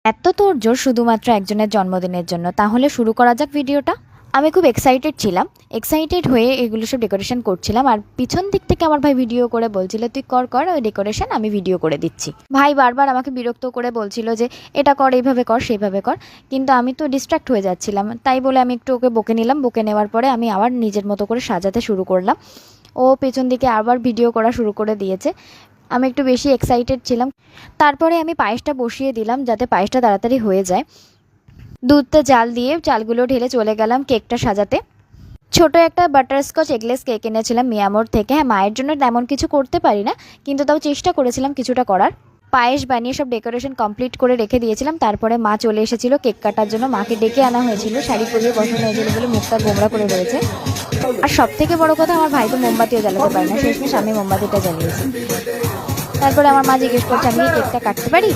এত তোড়জোড় শুধুমাত্র একজনের জন্মদিনের জন্য। তাহলে শুরু করা যাক ভিডিওটা। আমি খুব এক্সাইটেড ছিলাম, এক্সাইটেড হয়ে এগুলো সব ডেকোরেশন করছিলাম। আর পিছন দিক থেকে আমার ভাই ভিডিও করে বলছিল, তুই কর কর ওই ডেকোরেশন, আমি ভিডিও করে দিচ্ছি। ভাই বারবার আমাকে বিরক্ত করে বলছিল যে এটা কর, এইভাবে কর, সেইভাবে কর, কিন্তু আমি তো ডিস্ট্র্যাক্ট হয়ে যাচ্ছিলাম। তাই বলে আমি একটু ওকে বকে নিলাম। বকে নেওয়ার পরে আমি আবার নিজের মতো করে সাজাতে শুরু করলাম। ও পেছন দিকে আবার ভিডিও করা শুরু করে দিয়েছে। আমি একটু বেশি এক্সাইটেড ছিলাম। তারপরে আমি পায়েসটা বসিয়ে দিলাম যাতে পায়েসটা তাড়াতাড়ি হয়ে যায়। দুধটা জাল দিয়ে চালগুলো ঢেলে চলে গেলাম কেকটা সাজাতে। ছোট একটা বাটারস্কচ এগলেস কেক এনেছিলাম মিয়ামোর থেকে। হ্যাঁ, মায়ের জন্য তেমন কিছু করতে পারি না, কিন্তু তাও চেষ্টা করেছিলাম কিছুটা করার। পায়েস বানিয়ে সব ডেকোরেশন কমপ্লিট করে রেখে দিয়েছিলাম। তারপরে মা চলে এসেছিল কেক কাটার জন্য। মাকে ডেকে আনা হয়েছিল, শাড়ি পরিয়ে বসানো হয়েছিল বলে মুখটা গোমড়া করে রয়েছে। আর সব থেকে বড় কথা, আমার ভাই তো মোমবাতিও জ্বালাতে পারে না, শেষমেশ আমি মোমবাতিটা জ্বালিয়েছি। তারপরে আমার মা জিজ্ঞেস করছে, আমি কি কেকটা কাটতে পারি?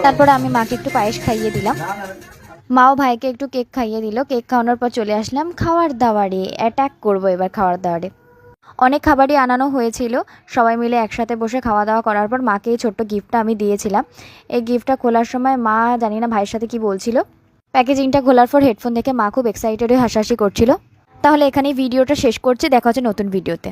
তারপরে আমি মাকে একটু পায়েস খাইয়ে দিলাম। মাও ভাইকে একটু কেক খাইয়ে দিল। কেক খাওয়ানোর পর চলে আসলাম খাওয়ার দাওয়ারে। অ্যাটাক করবো এবার খাওয়ার দাওয়ারে। অনেক খাবারই আনানো হয়েছিল। সবাই মিলে একসাথে বসে খাওয়া দাওয়া করার পর মাকে এই ছোট্ট গিফটটা আমি দিয়েছিলাম। এই গিফটটা খোলার সময় মা জানি না ভাইয়ের সাথে কি বলছিল। প্যাকেজিংটা খোলার পর হেডফোন দেখে মা খুব এক্সাইটেড হয়ে হাসাহাসি করছিল। তাহলে এখানেই ভিডিওটা শেষ করছি, দেখা হচ্ছে নতুন ভিডিওতে।